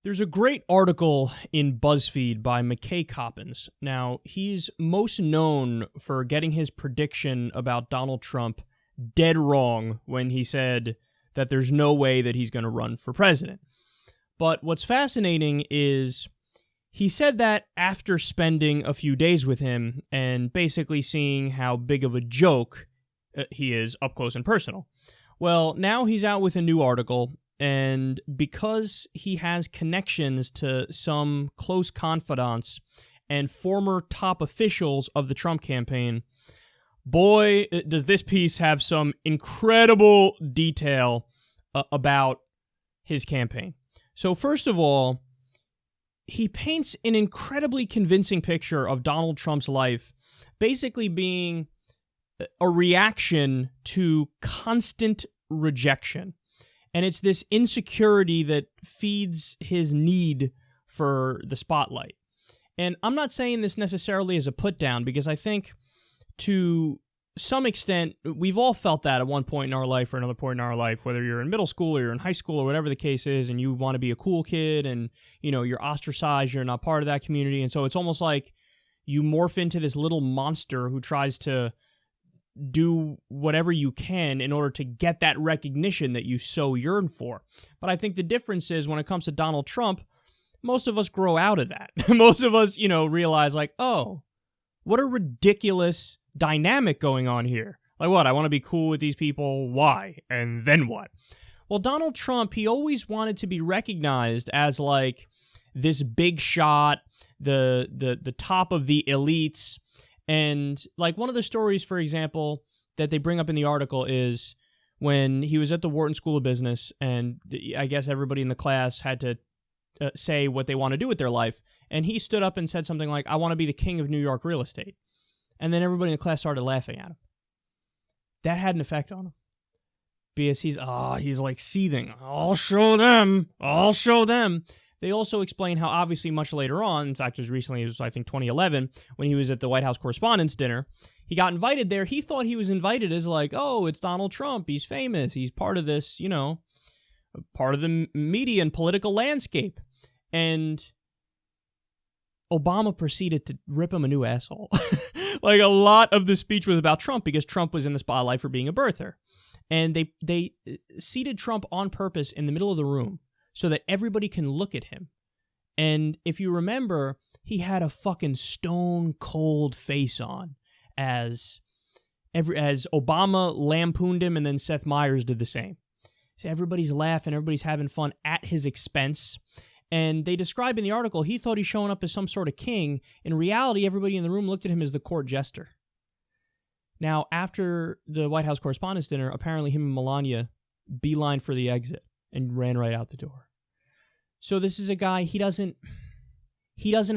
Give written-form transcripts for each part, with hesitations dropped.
There's a great article in BuzzFeed by McKay Coppins. Now, he's most known for getting his prediction about Donald Trump dead wrong when he said that there's no way that he's going to run for president. But what's fascinating is he said that after spending a few days with him and basically seeing how big of a joke he is up close and personal. Well, now he's out with a new article, and because he has connections to some close confidants and former top officials of the Trump campaign, boy, does this piece have some incredible detail about his campaign. So first of all, he paints an incredibly convincing picture of Donald Trump's life basically being a reaction to constant rejection. And it's this insecurity that feeds his need for the spotlight. And I'm not saying this necessarily as a put down, because I think to some extent, we've all felt that at one point in our life or another point in our life, whether you're in middle school or you're in high school or whatever the case is, and you want to be a cool kid and, you know, you're ostracized, you're not part of that community. And so it's almost like you morph into this little monster who tries to do whatever you can in order to get that recognition that you so yearn for. But I think the difference is when it comes to Donald Trump, most of us grow out of that. Most of us, realize like, oh, what a ridiculous dynamic going on here. Like what? I want to be cool with these people. Why? And then what? Well, Donald Trump, he always wanted to be recognized as like this big shot, the top of the elites. And like one of the stories, for example, that they bring up in the article is when he was at the Wharton School of Business, and I guess everybody in the class had to say what they want to do with their life. And he stood up and said something like, I want to be the king of New York real estate. And then everybody in the class started laughing at him. That had an effect on him. Because he's like seething. I'll show them. They also explain how obviously much later on, in fact, as recently as I think 2011, when he was at the White House Correspondents' Dinner, he got invited there. He thought he was invited as like, oh, it's Donald Trump. He's famous. He's part of this, part of the media and political landscape. And Obama proceeded to rip him a new asshole. Like a lot of the speech was about Trump because Trump was in the spotlight for being a birther. And they seated Trump on purpose in the middle of the room so that everybody can look at him. And if you remember, he had a fucking stone cold face on as Obama lampooned him, and then Seth Meyers did the same. So everybody's laughing, everybody's having fun at his expense. And they describe in the article, he thought he's showing up as some sort of king. In reality, everybody in the room looked at him as the court jester. Now, after the White House Correspondents' Dinner, apparently him and Melania beelined for the exit and ran right out the door. So this is a guy, he doesn't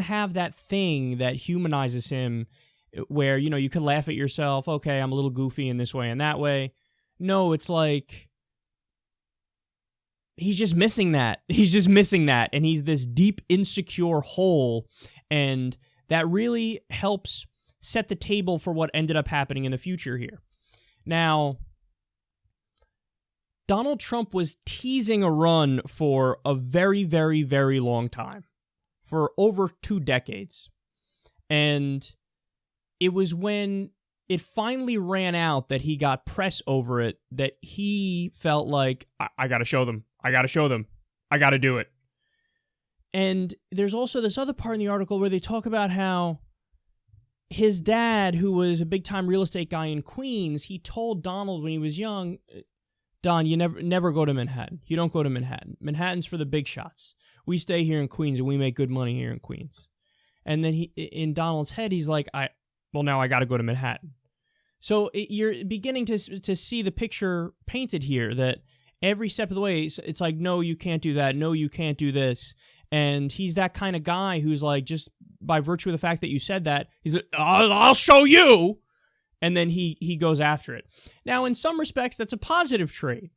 have that thing that humanizes him where, you could laugh at yourself, okay, I'm a little goofy in this way and that way. No, it's like he's just missing that. And he's this deep, insecure hole. And that really helps set the table for what ended up happening in the future here. Now, Donald Trump was teasing a run for a very, very, very long time. For over 2 decades. And it was when it finally ran out that he got press over it that he felt like, I got to show them. I got to do it. And there's also this other part in the article where they talk about how his dad, who was a big-time real estate guy in Queens, he told Donald when he was young, Don, you never go to Manhattan. You don't go to Manhattan. Manhattan's for the big shots. We stay here in Queens, and we make good money here in Queens. And then in Donald's head, he's like, now I got to go to Manhattan. So you're beginning to see the picture painted here that every step of the way, it's like, no, you can't do that. No, you can't do this. And he's that kind of guy who's like, just by virtue of the fact that you said that, he's like, I'll show you. And then he goes after it. Now, in some respects, that's a positive trait.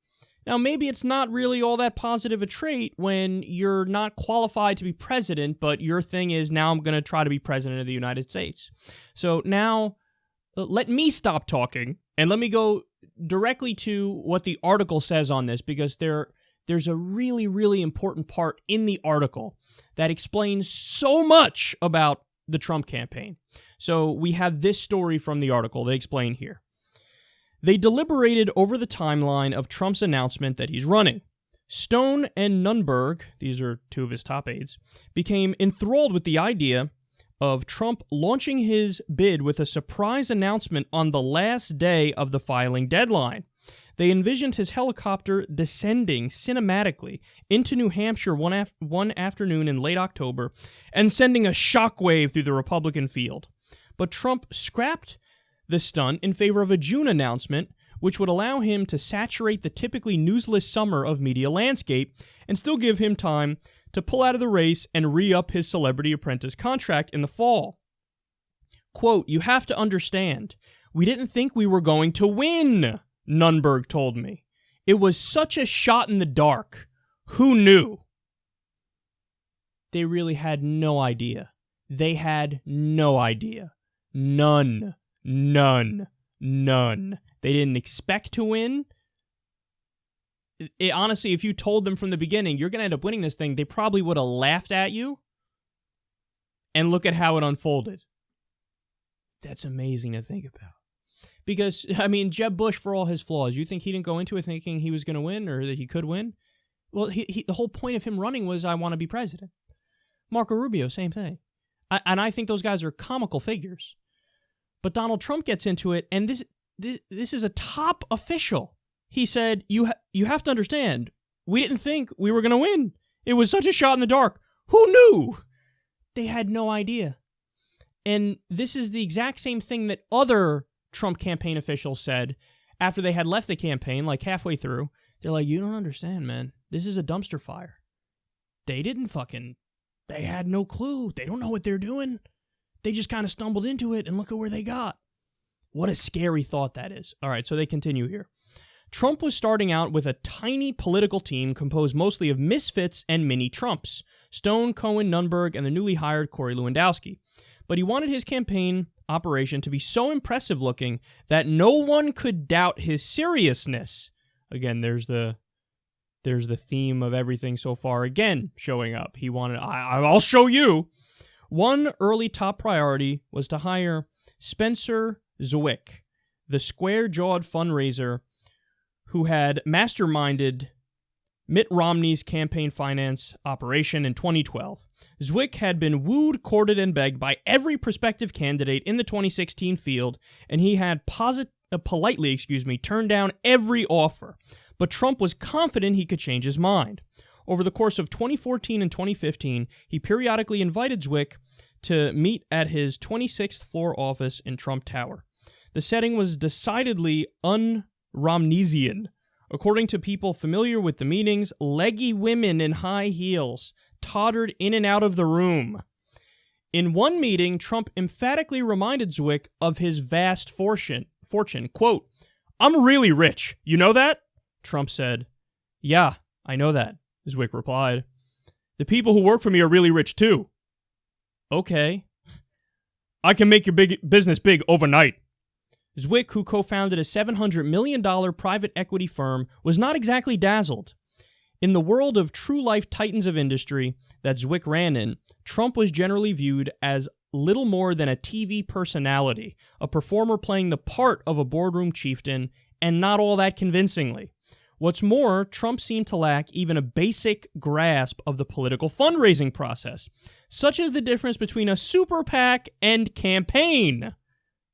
Now, maybe it's not really all that positive a trait when you're not qualified to be president, but your thing is, now I'm going to try to be president of the United States. So now, let me stop talking, and let me go directly to what the article says on this, because there there's a really, really important part in the article that explains so much about the Trump campaign. So we have this story from the article. They explain here. They deliberated over the timeline of Trump's announcement that he's running. Stone and Nunberg, these are two of his top aides, became enthralled with the idea of Trump launching his bid with a surprise announcement on the last day of the filing deadline. They envisioned his helicopter descending cinematically into New Hampshire one afternoon in late October and sending a shockwave through the Republican field. But Trump scrapped the stunt in favor of a June announcement, which would allow him to saturate the typically newsless summer of media landscape and still give him time to pull out of the race and re-up his Celebrity Apprentice contract in the fall. Quote, "You have to understand, we didn't think we were going to win," Nunberg told me. "It was such a shot in the dark. Who knew?" They really had no idea. They had no idea. None. They didn't expect to win. Honestly, if you told them from the beginning, you're going to end up winning this thing, they probably would have laughed at you. And look at how it unfolded. That's amazing to think about. Because, I mean, Jeb Bush, for all his flaws, you think he didn't go into it thinking he was going to win or that he could win? Well, the whole point of him running was, I want to be president. Marco Rubio, same thing. And I think those guys are comical figures. But Donald Trump gets into it, and this is a top official. He said, you have to understand, we didn't think we were going to win. It was such a shot in the dark. Who knew? They had no idea. And this is the exact same thing that other Trump campaign officials said after they had left the campaign, like halfway through. They're like, you don't understand, man. This is a dumpster fire. They had no clue. They don't know what they're doing. They just kind of stumbled into it, and look at where they got. What a scary thought that is. All right, so they continue here. Trump was starting out with a tiny political team composed mostly of misfits and mini-Trumps, Stone, Cohen, Nunberg, and the newly hired Corey Lewandowski. But he wanted his campaign operation to be so impressive-looking that no one could doubt his seriousness. Again, there's the theme of everything so far again showing up. He wanted, I'll show you. One early top priority was to hire Spencer Zwick, the square-jawed fundraiser who had masterminded Mitt Romney's campaign finance operation in 2012. Zwick had been wooed, courted, and begged by every prospective candidate in the 2016 field, and he had politely turned down every offer. But Trump was confident he could change his mind. Over the course of 2014 and 2015, he periodically invited Zwick to meet at his 26th floor office in Trump Tower. The setting was decidedly un-Romneysian. According to people familiar with the meetings, leggy women in high heels tottered in and out of the room. In one meeting, Trump emphatically reminded Zwick of his vast fortune. Quote, "I'm really rich. You know that?" Trump said. "Yeah, I know that," Zwick replied. "The people who work for me are really rich too." "Okay." "I can make your business big overnight." Zwick, who co-founded a $700 million private equity firm, was not exactly dazzled. In the world of true-life titans of industry that Zwick ran in, Trump was generally viewed as little more than a TV personality, a performer playing the part of a boardroom chieftain, and not all that convincingly. What's more, Trump seemed to lack even a basic grasp of the political fundraising process, such as the difference between a super PAC and campaign.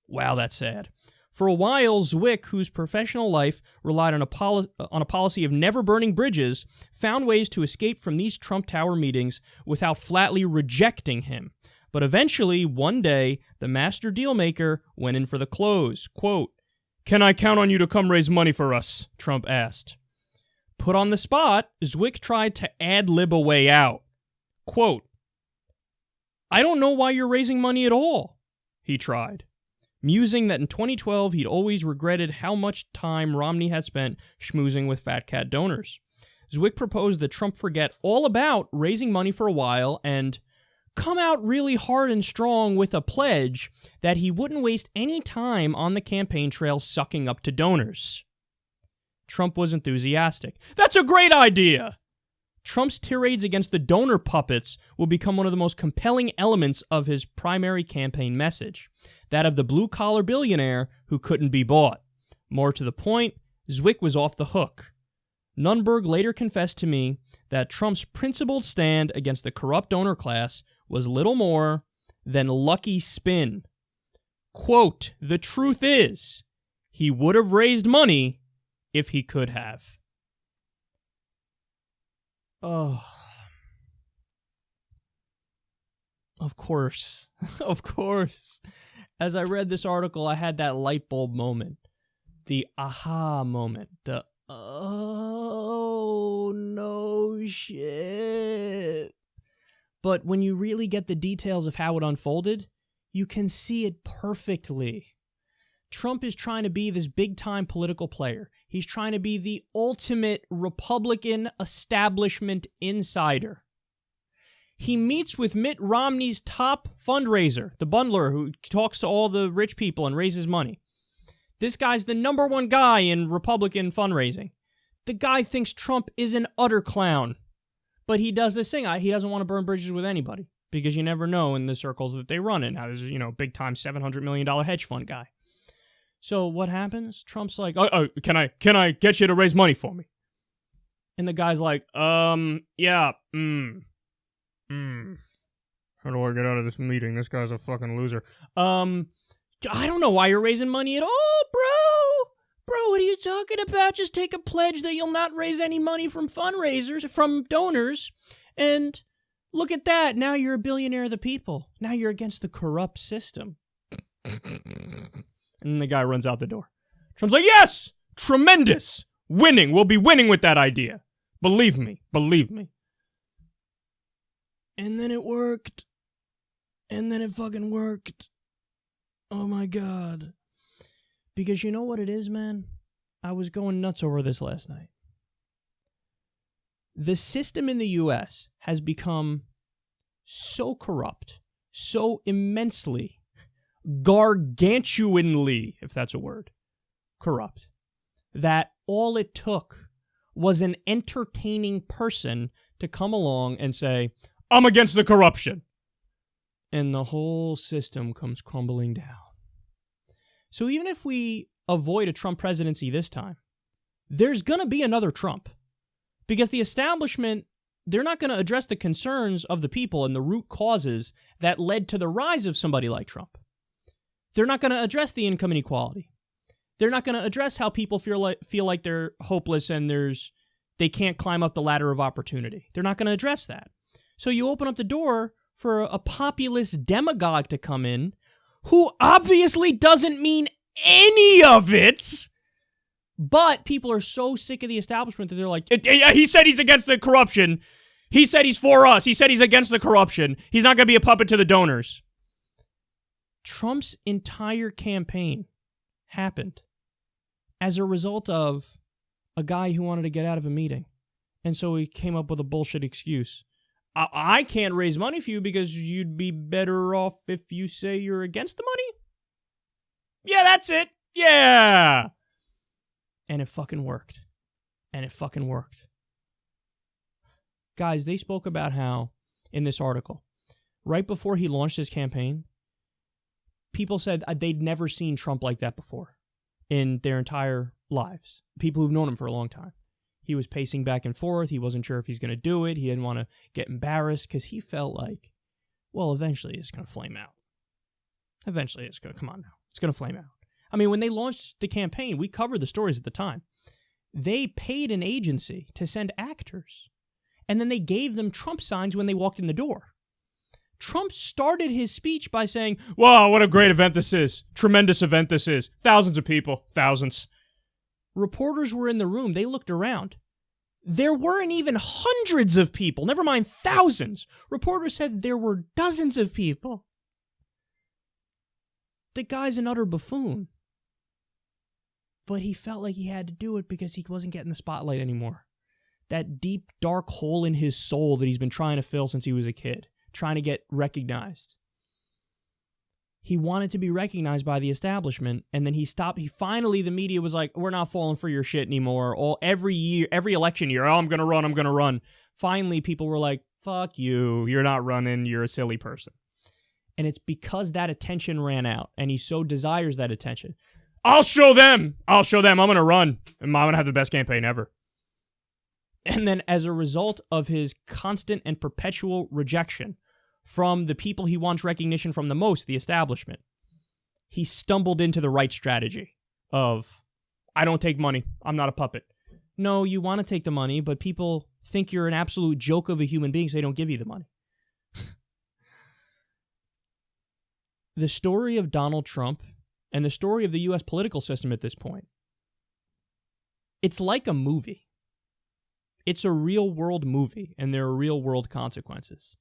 Wow, that's sad. For a while, Zwick, whose professional life relied on a policy of never burning bridges, found ways to escape from these Trump Tower meetings without flatly rejecting him. But eventually, one day, the master dealmaker went in for the close. Quote, "Can I count on you to come raise money for us?" Trump asked. Put on the spot, Zwick tried to ad-lib a way out. Quote, "I don't know why you're raising money at all," he tried, musing that in 2012 he'd always regretted how much time Romney had spent schmoozing with fat cat donors. Zwick proposed that Trump forget all about raising money for a while and come out really hard and strong with a pledge that he wouldn't waste any time on the campaign trail sucking up to donors. Trump was enthusiastic. That's a great idea! Trump's tirades against the donor puppets will become one of the most compelling elements of his primary campaign message, that of the blue-collar billionaire who couldn't be bought. More to the point, Zwick was off the hook. Nunberg later confessed to me that Trump's principled stand against the corrupt donor class was little more than lucky spin. Quote, the truth is, he would have raised money if he could have. Oh. Of course. Of course. As I read this article, I had that light bulb moment. The aha moment. The, oh, no shit. But when you really get the details of how it unfolded, you can see it perfectly. Trump is trying to be this big-time political player. He's trying to be the ultimate Republican establishment insider. He meets with Mitt Romney's top fundraiser, the bundler who talks to all the rich people and raises money. This guy's the number one guy in Republican fundraising. The guy thinks Trump is an utter clown. But he does this thing. He doesn't want to burn bridges with anybody because you never know in the circles that they run in. Now, there's a big-time $700 million hedge fund guy. So what happens? Trump's like, can I get you to raise money for me? And the guy's like, yeah, How do I get out of this meeting? This guy's a fucking loser. I don't know why you're raising money at all, bro. Bro, what are you talking about? Just take a pledge that you'll not raise any money from fundraisers, from donors, and look at that. Now you're a billionaire of the people. Now you're against the corrupt system. And then the guy runs out the door. Trump's like, yes, tremendous, winning. We'll be winning with that idea. Believe me, believe me. And then it worked. And then it fucking worked. Oh my God. Because you know what it is, man? I was going nuts over this last night. The system in the U.S. has become so corrupt, so immensely, gargantuanly, if that's a word, corrupt, that all it took was an entertaining person to come along and say, I'm against the corruption. And the whole system comes crumbling down. So even if we avoid a Trump presidency this time, there's going to be another Trump. Because the establishment, they're not going to address the concerns of the people and the root causes that led to the rise of somebody like Trump. They're not going to address the income inequality. They're not going to address how people feel like they're hopeless and they can't climb up the ladder of opportunity. They're not going to address that. So you open up the door for a populist demagogue to come in who obviously doesn't mean any of it, but people are so sick of the establishment that they're like, he said he's against the corruption. He said he's for us. He said he's against the corruption. He's not going to be a puppet to the donors. Trump's entire campaign happened as a result of a guy who wanted to get out of a meeting. And so he came up with a bullshit excuse. I can't raise money for you because you'd be better off if you say you're against the money? Yeah, that's it. Yeah. And it fucking worked. And it fucking worked. Guys, they spoke about how, in this article, right before he launched his campaign, people said they'd never seen Trump like that before in their entire lives. People who've known him for a long time. He was pacing back and forth. He wasn't sure if he's going to do it. He didn't want to get embarrassed because he felt like, well, eventually it's going to flame out. Eventually it's going to, come on now. It's going to flame out. I mean, when they launched the campaign, we covered the stories at the time. They paid an agency to send actors. And then they gave them Trump signs when they walked in the door. Trump started his speech by saying, wow, what a great event this is. Tremendous event this is. Thousands of people. Thousands. Reporters were in the room. They looked around. There weren't even hundreds of people, never mind thousands. Reporters said there were dozens of people. The guy's an utter buffoon. But he felt like he had to do it because he wasn't getting the spotlight anymore. That deep, dark hole in his soul that he's been trying to fill since he was a kid, trying to get recognized. He wanted to be recognized by the establishment, and then he stopped. Finally, the media was like, we're not falling for your shit anymore. Every election year, I'm going to run. Finally, people were like, fuck you, you're not running, you're a silly person. And it's because that attention ran out, and he so desires that attention. I'll show them, I'm going to run, and I'm going to have the best campaign ever. And then as a result of his constant and perpetual rejection from the people he wants recognition from the most, the establishment, he stumbled into the right strategy of, I don't take money, I'm not a puppet. No, you want to take the money, but people think you're an absolute joke of a human being, so they don't give you the money. The story of Donald Trump and the story of the U.S. political system at this point, it's like a movie. It's a real-world movie, and there are real-world consequences.